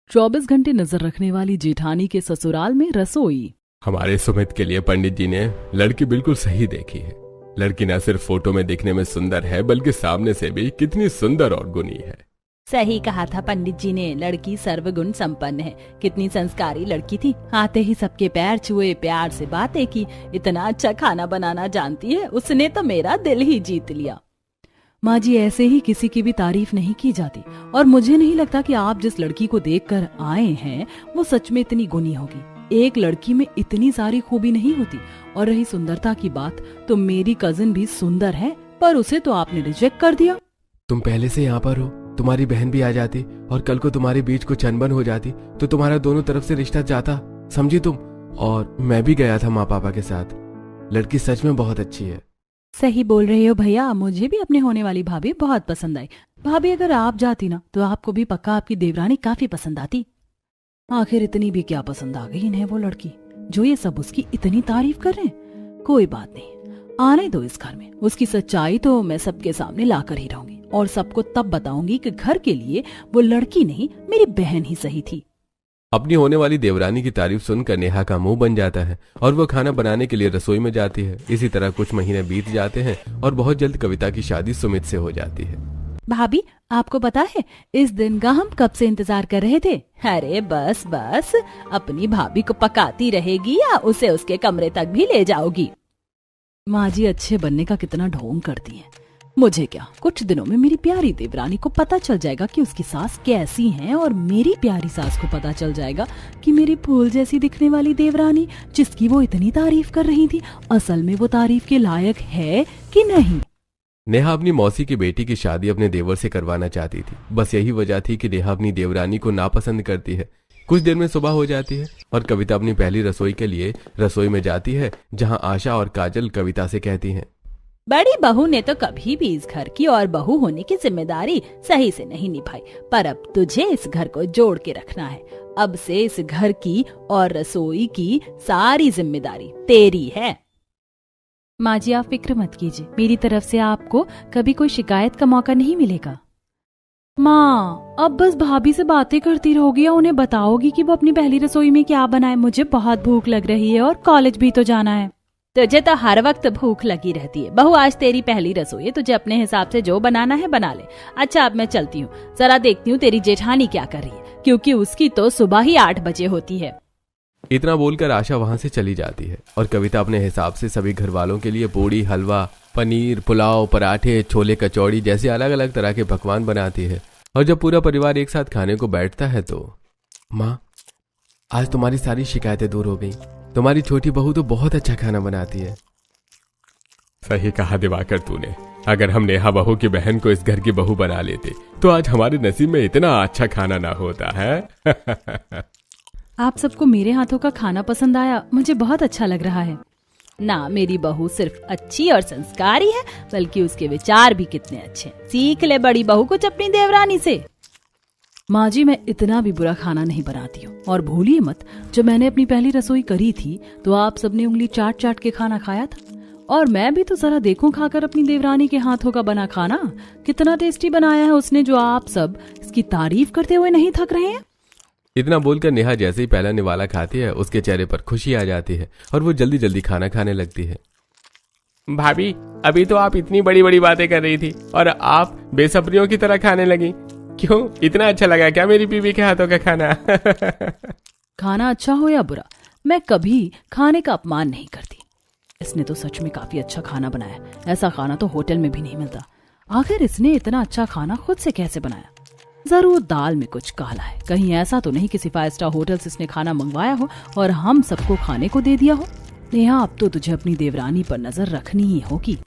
24 घंटे नजर रखने वाली जेठानी के ससुराल में रसोई। हमारे सुमित के लिए पंडित जी ने लड़की बिल्कुल सही देखी है। लड़की न सिर्फ फोटो में दिखने में सुंदर है बल्कि सामने से भी कितनी सुंदर और गुणी है। सही कहा था पंडित जी ने, लड़की सर्वगुण संपन्न है। कितनी संस्कारी लड़की थी, आते ही सबके पैर छुए, प्यार से बातें की, इतना अच्छा खाना बनाना जानती है, उसने तो मेरा दिल ही जीत लिया। माँ जी, ऐसे ही किसी की भी तारीफ नहीं की जाती और मुझे नहीं लगता कि आप जिस लड़की को देखकर आए हैं वो सच में इतनी गुणी होगी। एक लड़की में इतनी सारी खूबी नहीं होती। और रही सुंदरता की बात, तो मेरी कजिन भी सुंदर है, पर उसे तो आपने रिजेक्ट कर दिया। तुम पहले से यहाँ पर हो, तुम्हारी बहन भी आ जाती और कल को तुम्हारे बीच कुछ अनबन हो जाती तो तुम्हारा दोनों तरफ से रिश्ता जाता, समझी तुम। और मैं भी गया था माँ पापा के साथ। लड़की सच में बहुत अच्छी है। सही बोल रहे हो भैया, मुझे भी अपने होने वाली भाभी बहुत पसंद आई। भाभी, अगर आप जाती ना तो आपको भी पक्का आपकी देवरानी काफी पसंद आती। आखिर इतनी भी क्या पसंद आ गई इन्हें वो लड़की, जो ये सब उसकी इतनी तारीफ कर रहे हैं। कोई बात नहीं, आने दो इस घर में। उसकी सच्चाई तो मैं सबके सामने ला कर ही रहूंगी और सबको तब बताऊंगी कि घर के लिए वो लड़की नहीं, मेरी बहन ही सही थी। अपनी होने वाली देवरानी की तारीफ सुनकर नेहा का मुंह बन जाता है और वो खाना बनाने के लिए रसोई में जाती है। इसी तरह कुछ महीने बीत जाते हैं और बहुत जल्द कविता की शादी सुमित से हो जाती है। भाभी, आपको पता है इस दिन का हम कब से इंतजार कर रहे थे? अरे बस बस, अपनी भाभी को पकाती रहेगी या उसे उसके कमरे तक भी ले जाओगी? माँ जी अच्छे बनने का कितना ढोंग करती हैं। मुझे क्या, कुछ दिनों में मेरी प्यारी देवरानी को पता चल जाएगा कि उसकी सास कैसी है और मेरी प्यारी सास को पता चल जाएगा कि मेरी फूल जैसी दिखने वाली देवरानी, जिसकी वो इतनी तारीफ कर रही थी, असल में वो तारीफ के लायक है कि नहीं। नेहा अपनी मौसी की बेटी की शादी अपने देवर से करवाना चाहती थी। बस यही वजह थी कि नेहा अपनी देवरानी को नापसंद करती है। कुछ देर में सुबह हो जाती है और कविता अपनी पहली रसोई के लिए रसोई में जाती है, जहां आशा और काजल कविता से कहती हैं, बड़ी बहू ने तो कभी भी इस घर की और बहू होने की जिम्मेदारी सही से नहीं निभाई, पर अब तुझे इस घर को जोड़ के रखना है। अब से इस घर की और रसोई की सारी जिम्मेदारी तेरी है। माँ जी, आप फिक्र मत कीजिए, मेरी तरफ से आपको कभी कोई शिकायत का मौका नहीं मिलेगा। माँ, अब बस भाभी से बातें करती रहोगी या उन्हें बताओगी कि वो अपनी पहली रसोई में क्या बनाए? मुझे बहुत भूख लग रही है और कॉलेज भी तो जाना है। तुझे तो हर वक्त भूख लगी रहती है। बहू, आज तेरी पहली रसोई है, तुझे अपने हिसाब से जो बनाना है बना ले। अच्छा, अब मैं चलती हूँ, जरा देखती हूँ तेरी जेठानी क्या कर रही है, क्योंकि उसकी तो सुबह ही 8 बजे होती है। इतना बोलकर आशा वहां से चली जाती है और कविता अपने हिसाब से सभी घर वालों के लिए पूड़ी, हलवा, पनीर, पुलाव, पराठे, छोले, कचौड़ी जैसे अलग अलग तरह के पकवान बनाती है। और जब पूरा परिवार एक साथ खाने को बैठता है तो, माँ, आज तुम्हारी सारी शिकायतें दूर हो गई। तुम्हारी छोटी बहू तो बहुत अच्छा खाना बनाती है। सही कहा दिवाकर तूने। अगर हम नेहा बहू की बहन को इस घर की बहू बना लेते तो आज हमारे नसीब में इतना अच्छा खाना ना होता है। आप सबको मेरे हाथों का खाना पसंद आया, मुझे बहुत अच्छा लग रहा है ना। मेरी बहू सिर्फ अच्छी और संस्कारी है, बल्कि उसके विचार भी कितने अच्छे। सीख ले बड़ी बहू कुछ अपनी देवरानी से। माँ जी, मैं इतना भी बुरा खाना नहीं बनाती हूँ, और भूलिए मत, जब मैंने अपनी पहली रसोई करी थी तो आप सबने उंगली चाट चाट के खाना खाया था, और मैं भी तो जरा देखूं खाकर अपनी देवरानी के हाथों का बना खाना कितना टेस्टी बनाया है उसने, जो आप सब इसकी तारीफ करते हुए नहीं थक रहे हैं। इतना बोलकर नेहा जैसे ही पहला निवाला खाती है, उसके चेहरे पर खुशी आ जाती है और वो जल्दी जल्दी खाना खाने लगती है। भाभी, अभी तो आप इतनी बड़ी बड़ी बातें कर रही थी और आप बेसब्रियों की तरह खाने लगी। क्यों, इतना अच्छा लगा क्या मेरी बीवी के हाथों का खाना? खाना अच्छा हो या बुरा, मैं कभी खाने का अपमान नहीं करती। इसने तो सच में काफी अच्छा खाना बनाया, ऐसा खाना तो होटल में भी नहीं मिलता। आखिर इसने इतना अच्छा खाना खुद से कैसे बनाया? जरूर दाल में कुछ काला है। कहीं ऐसा तो नहीं किसी 5 स्टार होटल से इसने खाना मंगवाया हो और हम सबको खाने को दे दिया हो। नेहा, अब तो तुझे अपनी देवरानी पर नजर रखनी ही होगी।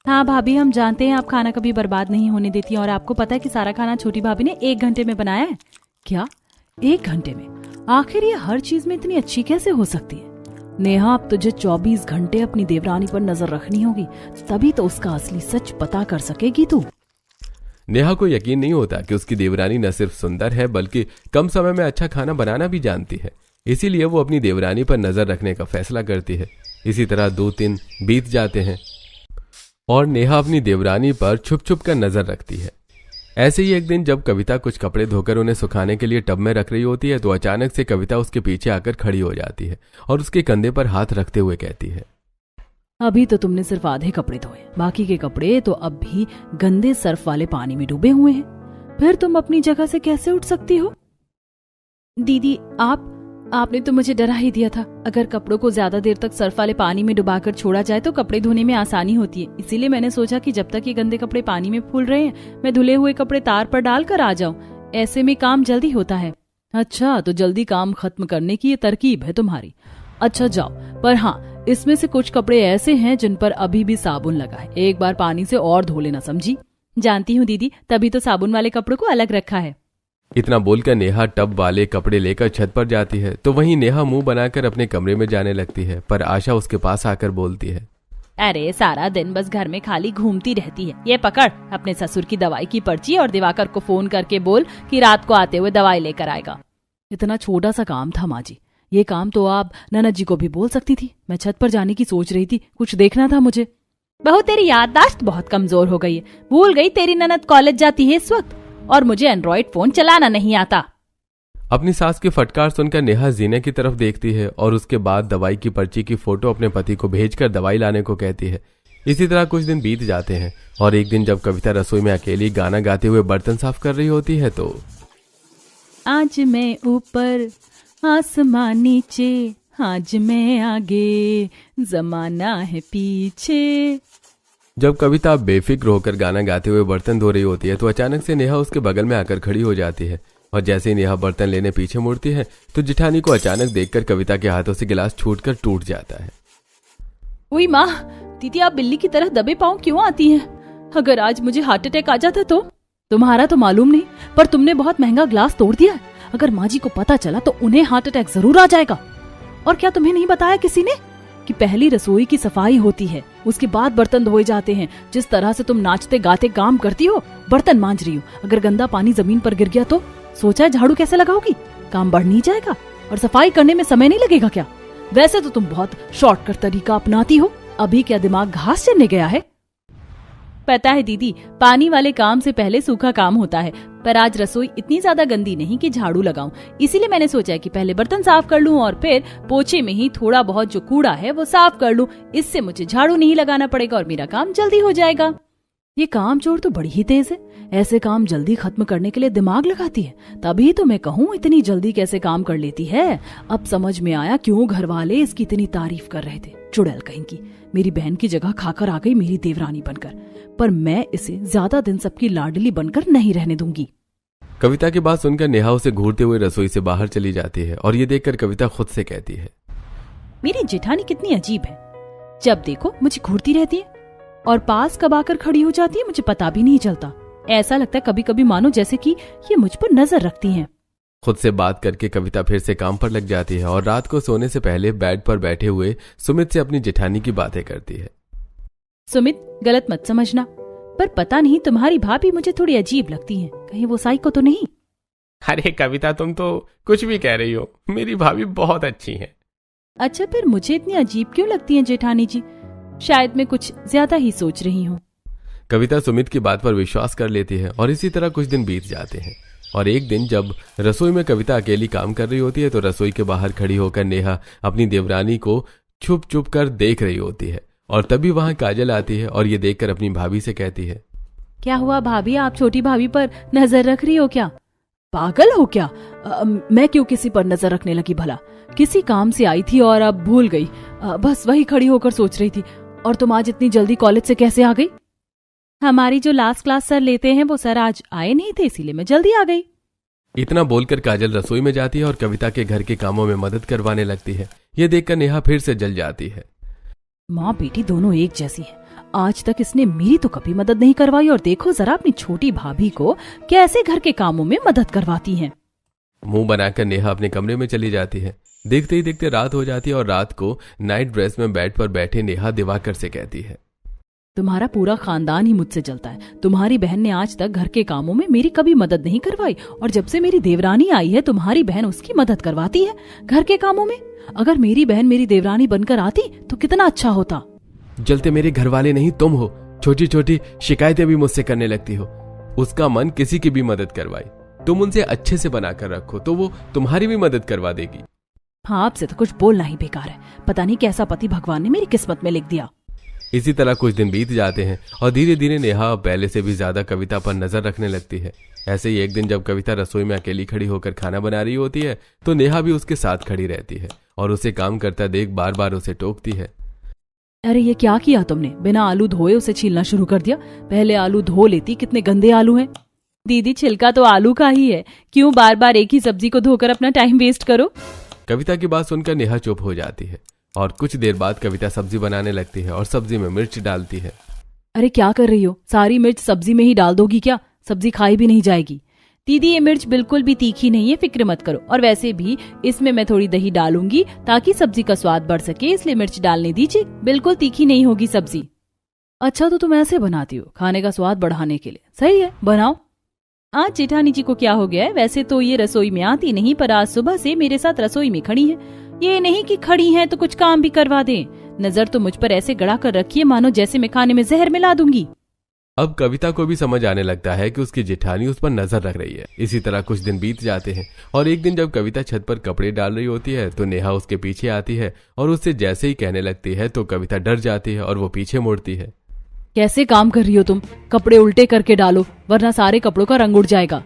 हाँ भाभी, हम जानते हैं आप खाना कभी बर्बाद नहीं होने देती, और आपको पता है कि सारा खाना छोटी भाभी ने 1 घंटे में बनाया है। क्या 1 घंटे में? आखिर ये हर चीज में इतनी अच्छी कैसे हो सकती है? नेहा, अब तुझे 24 घंटे अपनी देवरानी पर नजर रखनी होगी, तभी तो उसका असली सच पता कर सकेगी तू। नेहा को यकीन नहीं होता कि उसकी देवरानी न सिर्फ सुंदर है बल्कि कम समय में अच्छा खाना बनाना भी जानती है। इसीलिए वो अपनी देवरानी पर नजर रखने का फैसला करती है। इसी तरह 2-3 बीत जाते हैं और नेहा अपनी देवरानी पर छुप छुप कर नजर रखती है। ऐसे ही एक दिन जब कविता कुछ कपड़े धोकर उन्हें सुखाने के लिए टब में रख रही होती है तो अचानक से कविता उसके पीछे आकर खड़ी हो जाती है और उसके कंधे पर हाथ रखते हुए कहती है, अभी तो तुमने सिर्फ आधे कपड़े धोए, बाकी के कपड़े तो अब भी गंदे सर्फ वाले पानी में डूबे हुए हैं। फिर तुम अपनी जगह से कैसे उठ सकती हो? दीदी, आपने तो मुझे डरा ही दिया था। अगर कपड़ों को ज्यादा देर तक सर्फ वाले पानी में डुबाकर छोड़ा जाए तो कपड़े धोने में आसानी होती है। इसीलिए मैंने सोचा कि जब तक ये गंदे कपड़े पानी में फूल रहे हैं, मैं धुले हुए कपड़े तार पर डालकर आ जाऊं। ऐसे में काम जल्दी होता है। अच्छा, तो जल्दी काम खत्म करने की ये तरकीब है तुम्हारी। अच्छा जाओ, पर हाँ, इसमें से कुछ कपड़े ऐसे हैं जिन पर अभी भी साबुन लगा है। एक बार पानी से और धो लेना, समझी? जानती हूँ दीदी, तभी तो साबुन वाले कपड़ों को अलग रखा है। इतना बोलकर नेहा टब वाले कपड़े लेकर छत पर जाती है तो वहीं नेहा मुंह बनाकर अपने कमरे में जाने लगती है, पर आशा उसके पास आकर बोलती है, अरे सारा दिन बस घर में खाली घूमती रहती है। ये पकड़ अपने ससुर की दवाई की पर्ची और दिवाकर को फोन करके बोल कि रात को आते हुए दवाई लेकर आएगा। इतना छोटा सा काम था माँ जी, ये काम तो आप ननद जी को भी बोल सकती थी। मैं छत पर जाने की सोच रही थी, कुछ देखना था मुझे। बहू, तेरी याददाश्त बहुत कमजोर हो गई है। भूल गई तेरी ननद कॉलेज जाती है इस वक्त और मुझे एंड्रॉइड फोन चलाना नहीं आता। अपनी सास की फटकार सुनकर नेहा जीने की तरफ देखती है और उसके बाद दवाई की पर्ची की फोटो अपने पति को भेजकर दवाई लाने को कहती है। इसी तरह कुछ दिन बीत जाते हैं और एक दिन जब कविता रसोई में अकेली गाना गाते हुए बर्तन साफ कर रही होती है तो आज मैं ऊपर आसमान नीचे, आज मैं आगे जमाना है पीछे। जब कविता बेफिक्र होकर गाना गाते हुए बर्तन धो रही होती है तो अचानक से नेहा उसके बगल में आकर खड़ी हो जाती है और जैसे ही नेहा बर्तन लेने पीछे मुड़ती है तो जिठानी को अचानक देखकर कविता के हाथों से गिलास छूटकर टूट जाता है। ओई माँ, दीदी आप बिल्ली की तरह दबे पांव क्यों आती हैं? अगर आज मुझे हार्ट अटैक आ जाता तो? तुम्हारा तो मालूम नहीं, पर तुमने बहुत महंगा ग्लास तोड़ दिया है। अगर माँ जी को पता चला तो उन्हें हार्ट अटैक जरूर आ जाएगा। और क्या तुम्हें नहीं बताया किसी ने कि पहली रसोई की सफाई होती है, उसके बाद बर्तन धोए जाते हैं। जिस तरह से तुम नाचते गाते काम करती हो, बर्तन मांज रही हो, अगर गंदा पानी जमीन पर गिर गया तो सोचा है झाड़ू कैसे लगाओगी? काम बढ़ नहीं जाएगा और सफाई करने में समय नहीं लगेगा क्या? वैसे तो तुम बहुत शॉर्टकट तरीका अपनाती हो। अभी क्या दिमाग घास चरने गया है? पता है दीदी, पानी वाले काम से पहले सूखा काम होता है, पर आज रसोई इतनी ज्यादा गंदी नहीं कि झाड़ू लगाऊं। इसीलिए मैंने सोचा कि पहले बर्तन साफ कर लूं और फिर पोछे में ही थोड़ा बहुत जो कूड़ा है वो साफ कर लूं। इससे मुझे झाड़ू नहीं लगाना पड़ेगा और मेरा काम जल्दी हो जाएगा। ये काम चोर तो बड़ी ही तेज है, ऐसे काम जल्दी खत्म करने के लिए दिमाग लगाती है। तभी तो मैं कहूँ इतनी जल्दी कैसे काम कर लेती है। अब समझ में आया क्यों घर वाले इसकी इतनी तारीफ कर रहे थे। चुड़ैल कहीं की, मेरी बहन की जगह खाकर आ गई मेरी देवरानी बनकर। पर मैं इसे ज्यादा दिन सबकी लाडली बनकर नहीं रहने दूंगी। कविता की बात सुनकर नेहा उसे घूरते हुए रसोई से बाहर चली जाती है और ये देखकर कविता खुद से कहती है, मेरी जेठानी कितनी अजीब है। जब देखो मुझे घूरती रहती है और पास कब आकर खड़ी हो जाती है मुझे पता भी नहीं चलता। ऐसा लगता है कभी कभी मानो जैसे कि ये मुझ पर नजर रखती हैं। खुद से बात करके कविता फिर से काम पर लग जाती है और रात को सोने से पहले बेड पर बैठे हुए सुमित से अपनी जेठानी की बातें करती है। सुमित, गलत मत समझना, पर पता नहीं तुम्हारी भाभी मुझे थोड़ी अजीब लगती है। कहीं वो साइको तो नहीं? अरे कविता, तुम तो कुछ भी कह रही हो, मेरी भाभी बहुत अच्छी है। अच्छा, फिर मुझे इतनी अजीब क्यों लगती है जेठानी जी? शायद मैं कुछ ज्यादा ही सोच रही हूँ। कविता सुमित की बात पर विश्वास कर लेती है और इसी तरह कुछ दिन बीत जाते हैं और एक दिन जब रसोई में कविता अकेली काम कर रही होती है तो रसोई के बाहर खड़ी होकर नेहा अपनी देवरानी को छुप छुप कर देख रही होती है और तभी वहां काजल आती है और ये देखकर अपनी भाभी से कहती है, क्या हुआ भाभी, आप छोटी भाभी पर नजर रख रही हो क्या? पागल हो क्या? मैं क्यों किसी पर नजर रखने लगी भला? किसी काम से आई थी और अब भूल गई। बस वही खड़ी होकर सोच रही थी। और तुम आज इतनी जल्दी कॉलेज से कैसे आ गई? हमारी जो लास्ट क्लास सर लेते हैं वो सर आज आए नहीं थे, इसीलिए मैं जल्दी आ गई। इतना बोलकर काजल रसोई में जाती है और कविता के घर के कामों में मदद करवाने लगती है। ये देखकर नेहा फिर से जल जाती है। माँ बेटी दोनों एक जैसी हैं। आज तक इसने मेरी तो कभी मदद नहीं करवाई और देखो जरा अपनी छोटी भाभी को कैसे घर के कामों में मदद करवाती हैं। मुंह बनाकर नेहा अपने कमरे में चली जाती है। देखते ही देखते रात हो जाती है और रात को नाइट ड्रेस में बेड पर बैठे नेहा दिवाकर से कहती है, तुम्हारा पूरा खानदान ही मुझसे चलता है। तुम्हारी बहन ने आज तक घर के कामों में मेरी कभी मदद नहीं करवाई और जब से मेरी देवरानी आई है तुम्हारी बहन उसकी मदद करवाती है घर के कामों में। अगर मेरी बहन मेरी देवरानी बनकर आती तो कितना अच्छा होता। जलते मेरे घर वाले नहीं तुम हो। छोटी छोटी शिकायतें भी मुझसे करने लगती हो। उसका मन किसी की भी मदद करवाए। तुम उनसे अच्छे से बनाकर रखो तो वो तुम्हारी भी मदद करवा देगी। हाँ, आपसे तो कुछ बोलना ही बेकार है। पता नहीं कैसा पति भगवान ने मेरी किस्मत में लिख दिया। इसी तरह कुछ दिन बीत जाते हैं और धीरे धीरे नेहा पहले से भी ज्यादा कविता पर नजर रखने लगती है। ऐसे ही एक दिन जब कविता रसोई में अकेली खड़ी होकर खाना बना रही होती है तो नेहा भी उसके साथ खड़ी रहती है और उसे काम करता देख बार बार उसे टोकती है। अरे ये क्या किया तुमने? बिना आलू धोए उसे छीलना शुरू कर दिया। पहले आलू धो लेती, कितने गंदे आलू हैं। दीदी, छिलका तो आलू का ही है, क्यों बार बार एक ही सब्जी को धोकर अपना टाइम वेस्ट करो। कविता की बात सुनकर नेहा चुप हो जाती है और कुछ देर बाद कविता सब्जी बनाने लगती है और सब्जी में मिर्च डालती है। अरे क्या कर रही हो? सारी मिर्च सब्जी में ही डाल दोगी क्या? सब्जी खाई भी नहीं जाएगी। दीदी, ये मिर्च बिल्कुल भी तीखी नहीं है, फिक्र मत करो। और वैसे भी इसमें मैं थोड़ी दही डालूंगी ताकि सब्जी का स्वाद बढ़ सके, इसलिए मिर्च डालने दीजिए। बिल्कुल तीखी नहीं होगी सब्जी। अच्छा, तो तुम ऐसे बनाती हो खाने का स्वाद बढ़ाने के लिए? सही है, बनाओ। आज जेठानी जी को क्या हो गया है? वैसे तो ये रसोई में आती नहीं, पर आज सुबह से मेरे साथ रसोई में खड़ी है। ये नहीं कि खड़ी हैं तो कुछ काम भी करवा दें। नजर तो मुझ पर ऐसे गड़ा कर रखी है मानो जैसे मैं खाने में जहर मिला दूंगी। अब कविता को भी समझ आने लगता है कि उसकी जेठानी उस पर नजर रख रही है। इसी तरह कुछ दिन बीत जाते हैं और एक दिन जब कविता छत पर कपड़े डाल रही होती है तो नेहा उसके पीछे आती है और उससे जैसे ही कहने लगती है तो कविता डर जाती है और वो पीछे मुड़ती है। कैसे काम कर रही हो तुम? कपड़े उल्टे करके डालो वरना सारे कपड़ों का रंग उड़ जाएगा।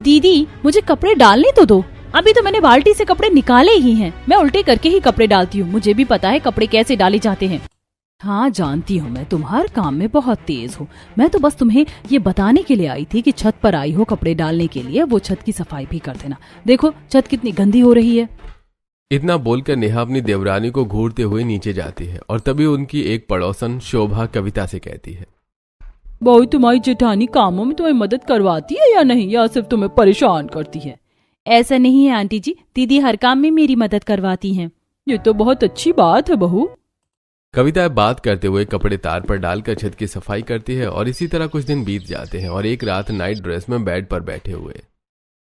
दीदी, मुझे कपड़े डालने तो दो। अभी तो मैंने बाल्टी से कपड़े निकाले ही हैं। मैं उल्टे करके ही कपड़े डालती हूँ। मुझे भी पता है कपड़े कैसे डाले जाते हैं। हाँ, जानती हूँ मैं, तुम हर काम में बहुत तेज हो। मैं तो बस तुम्हें ये बताने के लिए आई थी कि छत पर आई हो कपड़े डालने के लिए, वो छत की सफाई भी कर देना। देखो छत कितनी गंदी हो रही है। इतना बोलकर नेहा अपनी देवरानी को घूरते हुए नीचे जाती है और तभी उनकी एक पड़ोसन शोभा कविता से कहती है, बहू, तुम्हारी जेठानी कामों में तुम्हें मदद करवाती है या नहीं, या सिर्फ तुम्हें परेशान करती है? ऐसा नहीं है आंटी जी, दीदी हर काम में मेरी मदद करवाती हैं। ये तो बहुत अच्छी बात है बहू। कविता बात करते हुए कपड़े तार पर डालकर छत की सफाई करती है और इसी तरह कुछ दिन बीत जाते हैं और एक रात नाइट ड्रेस में बेड पर बैठे हुए।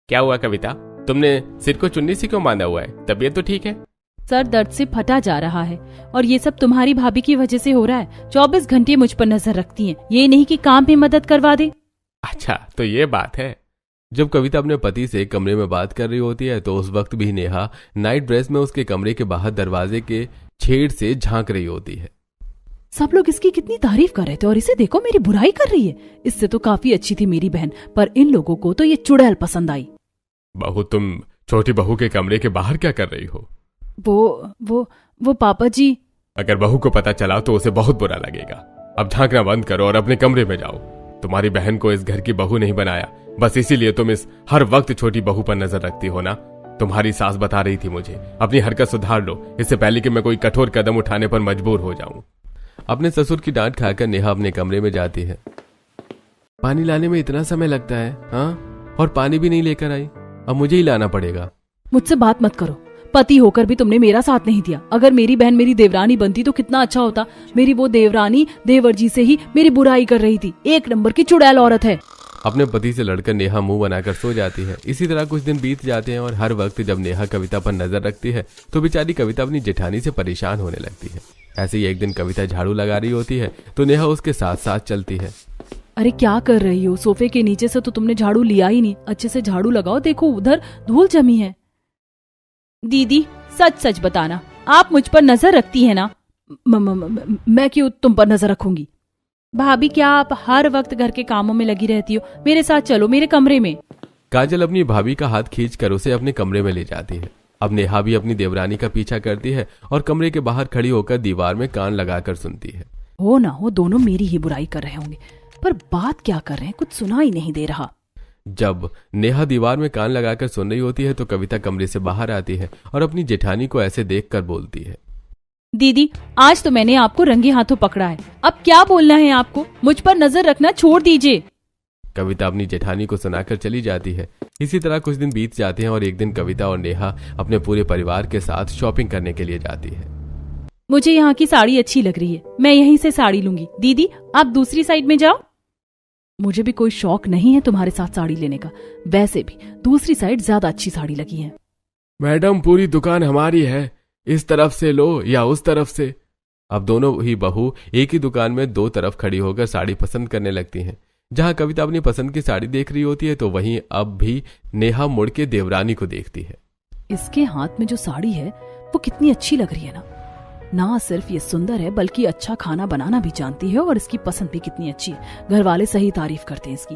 क्या हुआ कविता, तुमने सिर को चुन्नी से क्यों बांधा हुआ है? तबीयत तो ठीक है? सर दर्द से फटा जा रहा है और ये सब तुम्हारी भाभी की वजह से हो रहा है। 24 घंटे मुझ पर नजर रखती हैं, ये नहीं कि काम में मदद करवा दे। अच्छा, तो ये बात है। जब कविता अपने पति से कमरे में बात कर रही होती है तो उस वक्त भी नेहा नाइट ड्रेस में उसके कमरे के बाहर दरवाजे के छेड़ से झांक रही होती है। सब लोग इसकी कितनी तारीफ कर रहे थे और इसे देखो मेरी बुराई कर रही है। इससे तो काफी अच्छी थी मेरी बहन, पर इन लोगों को तो ये चुड़ैल पसंद आई। बहू, तुम छोटी बहू के कमरे के बाहर क्या कर रही हो? वो पापा जी। अगर बहू को पता चला तो उसे बहुत बुरा लगेगा। अब झांकना बंद करो और अपने कमरे में जाओ। तुम्हारी बहन को इस घर की बहू नहीं बनाया, बस इसीलिए तुम इस हर वक्त छोटी बहू पर नजर रखती हो ना। तुम्हारी सास बता रही थी मुझे, अपनी हरकत सुधार लो, इससे पहले कि मैं कोई कठोर कदम उठाने पर मजबूर हो जाऊं। अपने ससुर की डांट खाकर नेहा अपने कमरे में जाती है। पानी लाने में इतना समय लगता है, हाँ? और पानी भी नहीं लेकर आई, अब मुझे ही लाना पड़ेगा। मुझसे बात मत करो। पति होकर भी तुमने मेरा साथ नहीं दिया। अगर मेरी बहन मेरी देवरानी बनती तो कितना अच्छा होता। मेरी वो देवरानी देवर जी से ही मेरी बुराई कर रही थी। एक नंबर की चुड़ैल औरत है। अपने पति से लड़कर नेहा मुंह बनाकर सो जाती है। इसी तरह कुछ दिन बीत जाते हैं और हर वक्त जब नेहा कविता पर नजर रखती है तो बेचारी कविता अपनी जेठानी से परेशान होने लगती है। ऐसे ही एक दिन कविता झाड़ू लगा रही होती है तो नेहा उसके साथ साथ चलती है। अरे क्या कर रही हो? सोफे के नीचे से तो तुमने झाड़ू लिया ही नहीं। अच्छे से झाड़ू लगाओ, देखो उधर धूल जमी है। दीदी, सच सच बताना, आप मुझ पर नजर रखती है ना? मैं क्यों तुम पर नजर रखूंगी? भाभी, क्या आप हर वक्त घर के कामों में लगी रहती हो? मेरे साथ चलो, मेरे कमरे में। काजल अपनी भाभी का हाथ खींचकर उसे अपने कमरे में ले जाती है। अब नेहा भी अपनी देवरानी का पीछा करती है और कमरे के बाहर खड़ी होकर दीवार में कान लगाकर सुनती है। हो ना हो, दोनों मेरी ही बुराई कर रहे होंगे, पर बात क्या कर रहे हैं कुछ सुना ही नहीं दे रहा। जब नेहा दीवार में कान लगाकर सुन रही होती है तो कविता कमरे से बाहर आती है और अपनी जेठानी को ऐसे देखकर बोलती है, दीदी, आज तो मैंने आपको रंगे हाथों पकड़ा है। अब क्या बोलना है आपको? मुझ पर नजर रखना छोड़ दीजिए। कविता अपनी जेठानी को सुनाकर चली जाती है। इसी तरह कुछ दिन बीत जाते हैं और एक दिन कविता और नेहा अपने पूरे परिवार के साथ शॉपिंग करने के लिए जाती है। मुझे यहाँ की साड़ी अच्छी लग रही है, मैं यहीं से साड़ी लूंगी। दीदी, आप दूसरी साइड में जाओ। मुझे भी कोई शौक नहीं है तुम्हारे साथ साड़ी लेने का। वैसे भी दूसरी साइड ज्यादा अच्छी साड़ी लगी है। मैडम, पूरी दुकान हमारी है, इस तरफ से लो या उस तरफ से। अब दोनों ही बहू एक ही दुकान में दो तरफ खड़ी होकर साड़ी पसंद करने लगती हैं। जहां कविता अपनी पसंद की साड़ी देख रही होती है तो वहीं अब भी नेहा मुड़ के देवरानी को देखती है। इसके हाथ में जो साड़ी है वो कितनी अच्छी लग रही है ना। ना सिर्फ ये सुंदर है बल्कि अच्छा खाना बनाना भी जानती है और इसकी पसंद भी कितनी अच्छी है। घर वाले सही तारीफ करते हैं इसकी।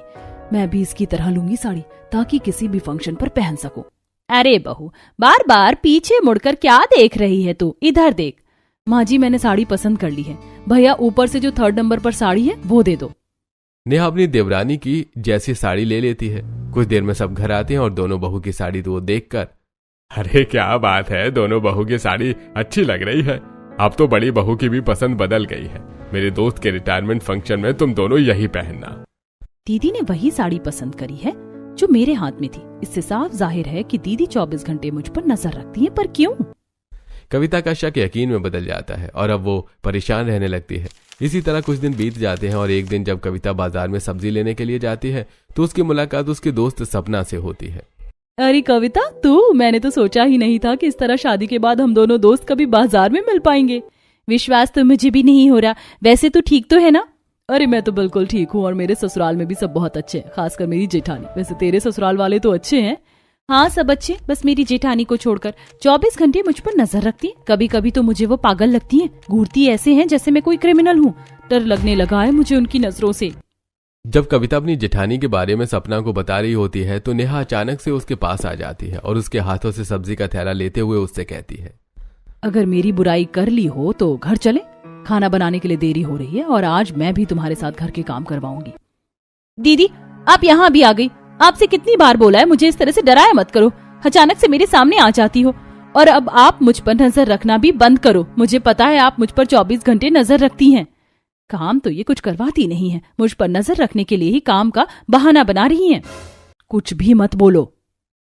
मैं भी इसकी तरह लूंगी साड़ी ताकि किसी भी फंक्शन पर पहन सकूं। अरे बहू, बार बार पीछे मुड़कर क्या देख रही है तू? इधर देख। माँ जी, मैंने साड़ी पसंद कर ली है। भैया, ऊपर से जो 3rd नंबर पर साड़ी है वो दे दो। नेहा अपनी देवरानी की जैसी साड़ी ले लेती है। कुछ देर में सब घर आते हैं और दोनों बहू की साड़ी तो देखकर, अरे क्या बात है, दोनों बहू की साड़ी अच्छी लग रही है। अब तो बड़ी बहू की भी पसंद बदल गई है। मेरे दोस्त के रिटायरमेंट फंक्शन में तुम दोनों यही पहनना। दीदी ने वही साड़ी पसंद करी है जो मेरे हाथ में थी। इससे साफ जाहिर है कि दीदी 24 घंटे मुझ पर नजर रखती है। पर क्यों? कविता का शक यकीन में बदल जाता है और अब वो परेशान रहने लगती है। इसी तरह कुछ दिन बीत जाते हैं और एक दिन जब कविता बाजार में सब्जी लेने के लिए जाती है तो उसकी मुलाकात उसके दोस्त सपना से होती है। अरे कविता, तू? मैंने तो सोचा ही नहीं था कि इस तरह शादी के बाद हम दोनों दोस्त कभी बाजार में मिल पाएंगे। विश्वास तो मुझे भी नहीं हो रहा। वैसे तू ठीक तो है ना? अरे मैं तो बिल्कुल ठीक हूँ और मेरे ससुराल में भी सब बहुत अच्छे हैं, खासकर मेरी जेठानी। वैसे तेरे ससुराल वाले तो अच्छे हैं? हाँ, सब अच्छे, बस मेरी जेठानी को छोड़कर 24 घंटे मुझ पर नजर रखती है। कभी कभी तो मुझे वो पागल लगती है, घूरती ऐसे हैं जैसे मैं कोई क्रिमिनल हूँ। डर लगने लगा है मुझे उनकी नजरों से। जब कविता अपनी जेठानी के बारे में सपना को बता रही होती है तो नेहा अचानक से उसके पास आ जाती है और उसके हाथों से सब्जी का थैला लेते हुए उससे कहती है, अगर मेरी बुराई कर ली हो तो घर चले। खाना बनाने के लिए देरी हो रही है और आज मैं भी तुम्हारे साथ घर के काम करवाऊंगी। दीदी, आप यहाँ भी आ गई। आपसे कितनी बार बोला है मुझे इस तरह से डराया मत करो। अचानक से मेरे सामने आ जाती हो और अब आप मुझ पर नजर रखना भी बंद करो। मुझे पता है आप मुझ पर 24 घंटे नजर रखती हैं। काम तो ये कुछ करवाती नहीं है, मुझ पर नजर रखने के लिए ही काम का बहाना बना रही हैं। कुछ भी मत बोलो।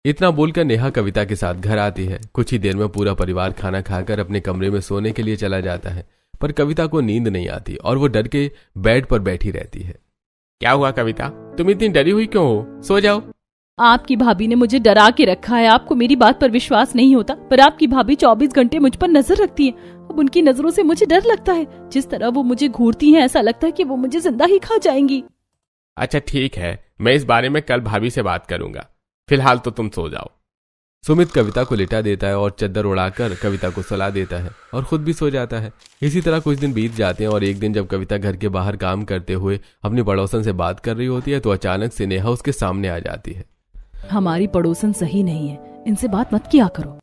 इतना बोलकर नेहा कविता के साथ घर आती है। कुछ ही देर में पूरा परिवार खाना खाकर अपने कमरे में सोने के लिए चला जाता है, पर कविता को नींद नहीं आती और वो डर के बेड पर बैठी रहती है। क्या हुआ कविता, तुम इतनी डरी हुई क्यों हो? सो जाओ। आपकी भाभी ने मुझे डरा के रखा है। आपको मेरी बात पर विश्वास नहीं होता, पर आपकी भाभी 24 घंटे मुझ पर नजर रखती है। अब उनकी नजरों से मुझे डर लगता है। जिस तरह वो मुझे घूरती हैं, ऐसा लगता है कि वो मुझे जिंदा ही खा जाएंगी। अच्छा ठीक है, मैं इस बारे में कल भाभी से बात करूंगा। फिलहाल तो तुम सो जाओ। सुमित कविता को लिटा देता है और चद्दर उड़ाकर कविता को सुला देता है और खुद भी सो जाता है। इसी तरह कुछ दिन बीत जाते हैं और एक दिन जब कविता घर के बाहर काम करते हुए अपनी पड़ोसन से बात कर रही होती है तो अचानक से नेहा उसके सामने आ जाती है। हमारी पड़ोसन सही नहीं है, इनसे बात मत किया करो।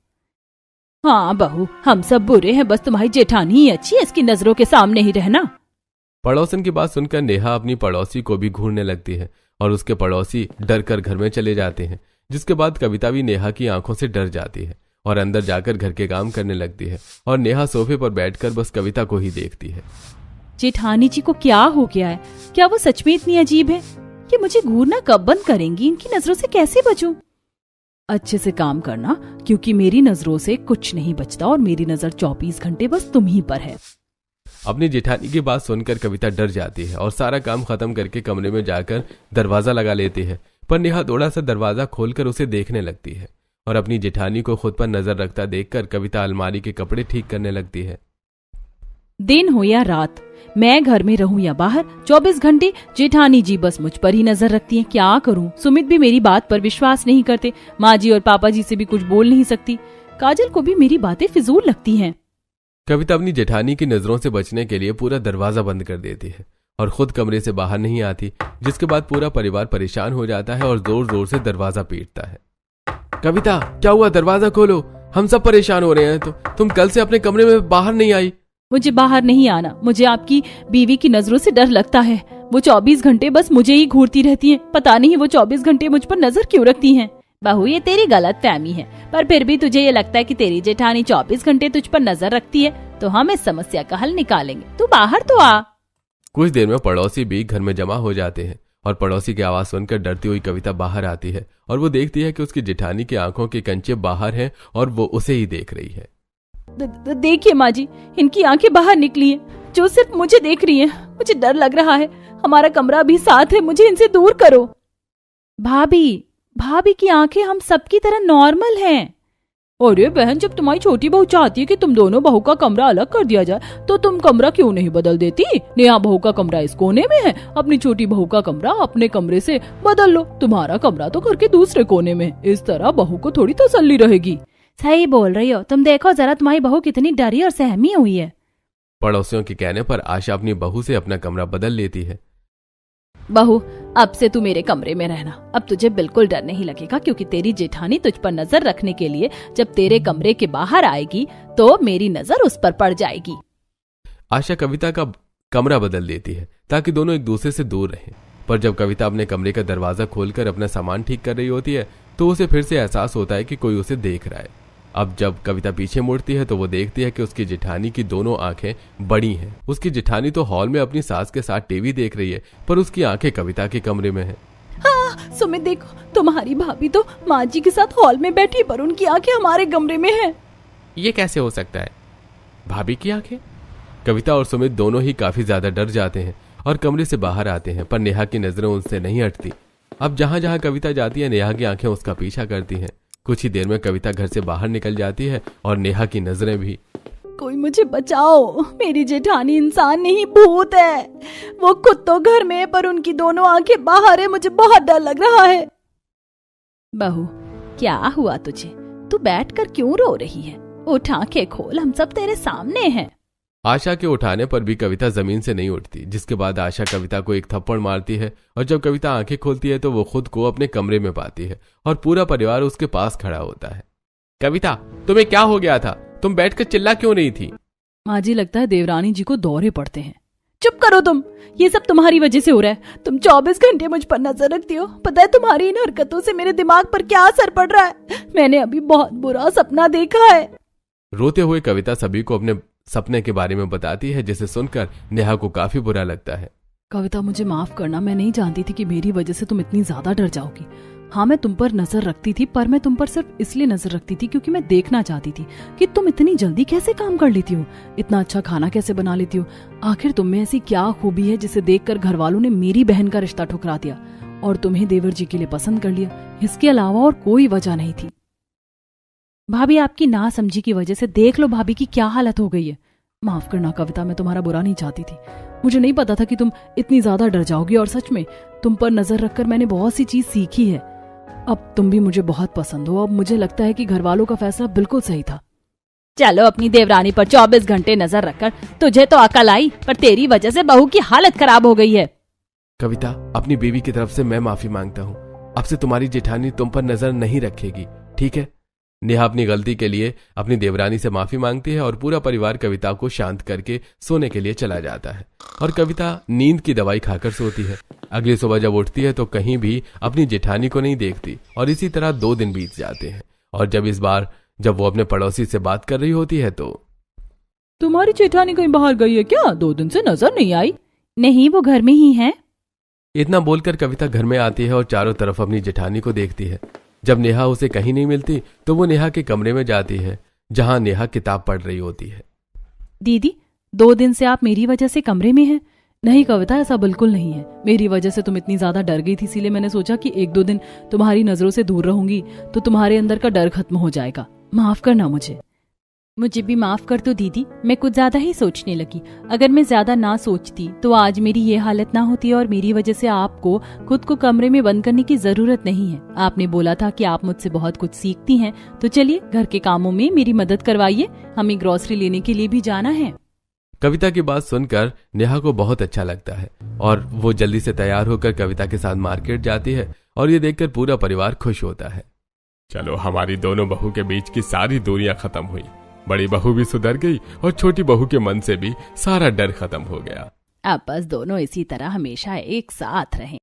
हाँ बहू, हम सब बुरे हैं, बस तुम्हारी जेठानी ही अच्छी है, इसकी नजरों के सामने ही रहना। पड़ोसन की बात सुनकर नेहा अपनी पड़ोसी को भी घूरने लगती है और उसके पड़ोसी डर कर घर में चले जाते हैं, जिसके बाद कविता भी नेहा की आंखों से डर जाती है और अंदर जाकर घर के काम करने लगती है और नेहा सोफे पर बैठकर बस कविता को ही देखती है। जेठानी जी को क्या हो गया है? क्या वो सच में इतनी अजीब है? कि मुझे घूरना कब बंद करेंगी? इनकी नजरों से कैसे बचूं? अच्छे से काम करना, क्योंकि मेरी नजरों से कुछ नहीं बचता और मेरी नजर 24 घंटे बस तुम ही पर है। अपनी जेठानी की बात सुनकर कविता डर जाती है और सारा काम खत्म करके कमरे में जाकर दरवाजा लगा लेती है, पर नेहा थोड़ा सा दरवाजा खोलकर उसे देखने लगती है और अपनी जेठानी को खुद पर नजर रखता देखकर कविता अलमारी के कपड़े ठीक करने लगती है। दिन हो या रात, मैं घर में रहूं या बाहर, 24 घंटे जेठानी जी बस मुझ पर ही नजर रखती हैं। क्या करूं? सुमित भी मेरी बात पर विश्वास नहीं करते। माँ जी और पापा जी से भी कुछ बोल नहीं सकती। काजल को भी मेरी बातें फिजूल लगती हैं। कविता अपनी जेठानी की नजरों से बचने के लिए पूरा दरवाजा बंद कर देती है और खुद कमरे से बाहर नहीं आती, जिसके बाद पूरा परिवार परेशान हो जाता है और जोर जोर से दरवाजा पीटता है। कविता, क्या हुआ? दरवाजा खोलो, हम सब परेशान हो रहे हैं। तो तुम कल से अपने कमरे में बाहर नहीं आई। मुझे बाहर नहीं आना। मुझे आपकी बीवी की नजरों से डर लगता है। वो 24 घंटे बस मुझे ही घूरती रहती हैं। पता नहीं वो 24 घंटे मुझ पर नजर क्यों रखती हैं। बहू, ये तेरी गलत फहमी है, पर फिर भी तुझे ये लगता है कि तेरी जेठानी 24 घंटे तुझ पर नजर रखती है, तो हम इस समस्या का हल निकालेंगे। तू बाहर तो आ। कुछ देर में पड़ोसी भी घर में जमा हो जाते हैं और पड़ोसी की आवाज सुनकर डरती हुई कविता बाहर आती है और वो देखती है कि उसकी जेठानी की आंखों के कंचे बाहर हैं और वो उसे ही देख रही है। देखिए माँ जी, इनकी आंखें बाहर निकली हैं, जो सिर्फ मुझे देख रही हैं। मुझे डर लग रहा है। हमारा कमरा भी साथ है, मुझे इनसे दूर करो। भाभी की आंखें हम सबकी तरह नॉर्मल हैं। अरे बहन, जब तुम्हारी छोटी बहू चाहती है कि तुम दोनों बहू का कमरा अलग कर दिया जाए, तो तुम कमरा क्यों नहीं बदल देती? नेहा बहू का कमरा इस कोने में है, अपनी छोटी बहू का कमरा अपने कमरे से बदल लो। तुम्हारा कमरा तो घर के दूसरे कोने में, इस तरह बहू को थोड़ी तसल्ली रहेगी। सही बोल रही हो तुम, देखो जरा तुम्हारी बहू कितनी डरी और सहमी हुई है। पड़ोसियों के कहने पर आशा अपनी बहू से अपना कमरा बदल लेती है। बहू, अब से तू मेरे कमरे में रहना। अब तुझे बिल्कुल डर नहीं लगेगा, क्योंकि तेरी जेठानी तुझ पर नजर रखने के लिए जब तेरे कमरे के बाहर आएगी तो मेरी नजर उस पर पड़ जाएगी। आशा कविता का कमरा बदल देती है ताकि दोनों एक दूसरे से दूर रहें। पर जब कविता अपने कमरे का दरवाजा खोलकर अपना सामान ठीक कर रही होती है तो उसे फिर से एहसास होता है कि कोई उसे देख रहा है। अब जब कविता पीछे मुड़ती है तो वो देखती है कि उसकी जेठानी की दोनों आंखें बड़ी हैं। उसकी जेठानी तो हॉल में अपनी सास के साथ टीवी देख रही है, पर उसकी आंखें कविता के कमरे में हैं। हाँ, सुमित देखो, तुम्हारी भाभी तो माँ जी के साथ हॉल में बैठी, पर उनकी आंखें हमारे कमरे में हैं। ये कैसे हो सकता है? भाभी की आंखें? कविता और सुमित दोनों ही काफी ज्यादा डर जाते हैं और कमरे से बाहर आते हैं, पर नेहा की नजरें उनसे नहीं हटती। अब जहां जहां कविता जाती है नेहा की आंखें उसका पीछा करती हैं। कुछ ही देर में कविता घर से बाहर निकल जाती है और नेहा की नजरें भी। कोई मुझे बचाओ, मेरी जेठानी इंसान नहीं भूत है। वो खुद तो घर में है, पर उनकी दोनों आंखें बाहर है। मुझे बहुत डर लग रहा है। बहू, क्या हुआ तुझे? तू बैठकर क्यों रो रही है? उठ, आंखें खोल, हम सब तेरे सामने हैं। आशा के उठाने पर भी कविता जमीन से नहीं उठती, जिसके बाद आशा कविता को एक थप्पड़ मारती है और जब कविता आंखें खोलती है तो वो खुद को अपने कमरे में पाती है और पूरा परिवार उसके पास खड़ा होता है। कविता, तुम्हें क्या हो गया था? तुम बैठकर चिल्ला क्यों रही थी? माँ जी, लगता है देवरानी जी को दौरे पड़ते हैं। चुप करो तुम, ये सब तुम्हारी वजह से हो रहा है। तुम 24 घंटे मुझ पर नजर रखती हो। पता है तुम्हारी इन हरकतों से मेरे दिमाग पर क्या असर पड़ रहा है? मैंने अभी बहुत बुरा सपना देखा है। रोते हुए कविता सभी को अपने सपने के बारे में बताती है, जिसे सुनकर नेहा को काफी बुरा लगता है। कविता, मुझे माफ करना, मैं नहीं जानती थी कि मेरी वजह से तुम इतनी ज्यादा डर जाओगी। हाँ, मैं तुम पर नजर रखती थी, पर मैं तुम पर सिर्फ इसलिए नजर रखती थी क्योंकि मैं देखना चाहती थी कि तुम इतनी जल्दी कैसे काम कर लेती हो, इतना अच्छा खाना कैसे बना लेती हो। आखिर तुम में ऐसी क्या खूबी है जिसे देखकर घर वालों ने मेरी बहन का रिश्ता ठुकरा दिया और तुम्हें देवर जी के लिए पसंद कर लिया। इसके अलावा और कोई वजह नहीं थी। भाभी, आपकी ना समझी की वजह से देख लो भाभी की क्या हालत हो गई है। माफ करना कविता, मैं तुम्हारा बुरा नहीं चाहती थी। मुझे नहीं पता था कि तुम इतनी ज्यादा डर जाओगी, और सच में तुम पर नजर रखकर मैंने बहुत सी चीज सीखी है। अब तुम भी मुझे बहुत पसंद हो। अब मुझे लगता है कि घर वालों का फैसला बिल्कुल सही था। चलो, अपनी देवरानी पर 24 घंटे नजर रखकर तुझे तो अकल आई, पर तेरी वजह से बहू की हालत खराब हो गई है। कविता, अपनी बीवी की तरफ से मैं माफी मांगता हूँ। अब से तुम्हारी जेठानी तुम पर नजर नहीं रखेगी, ठीक है? नेहा अपनी गलती के लिए अपनी देवरानी से माफी मांगती है और पूरा परिवार कविता को शांत करके सोने के लिए चला जाता है और कविता नींद की दवाई खाकर सोती है। अगली सुबह जब उठती है तो कहीं भी अपनी जेठानी को नहीं देखती और इसी तरह 2 दिन बीत जाते हैं। और जब इस बार जब वो अपने पड़ोसी से बात कर रही होती है तो, तुम्हारी जेठानी कहीं बाहर गई है क्या? 2 दिन से नजर नहीं आई। नहीं, वो घर में ही है। इतना बोलकर कविता घर में आती है और चारों तरफ अपनी जेठानी को देखती है। जब नेहा उसे कहीं नहीं मिलती तो वो नेहा के कमरे में जाती है, जहां नेहा किताब पढ़ रही होती है। दीदी, 2 दिन से आप मेरी वजह से कमरे में हैं? नहीं कविता, ऐसा बिल्कुल नहीं है। मेरी वजह से तुम इतनी ज्यादा डर गई थी, इसीलिए मैंने सोचा कि 1-2 दिन तुम्हारी नजरों से दूर रहूंगी तो तुम्हारे अंदर का डर खत्म हो जाएगा। माफ करना मुझे। मुझे भी माफ कर दो दीदी, मैं कुछ ज्यादा ही सोचने लगी। अगर मैं ज्यादा ना सोचती तो आज मेरी ये हालत ना होती और मेरी वजह से आपको खुद को कमरे में बंद करने की जरूरत नहीं है। आपने बोला था कि आप मुझसे बहुत कुछ सीखती हैं, तो चलिए घर के कामों में मेरी मदद करवाइए। हमें ग्रोसरी लेने के लिए भी जाना है। कविता की बात सुनकर नेहा को बहुत अच्छा लगता है और वो जल्दी से तैयार होकर कविता के साथ मार्केट जाती है और ये देखकर पूरा परिवार खुश होता है। चलो, हमारी दोनों बहू के बीच की सारी दूरियां खत्म हुई। बड़ी बहू भी सुधर गई और छोटी बहू के मन से भी सारा डर खत्म हो गया। अब बस दोनों इसी तरह हमेशा एक साथ रहें।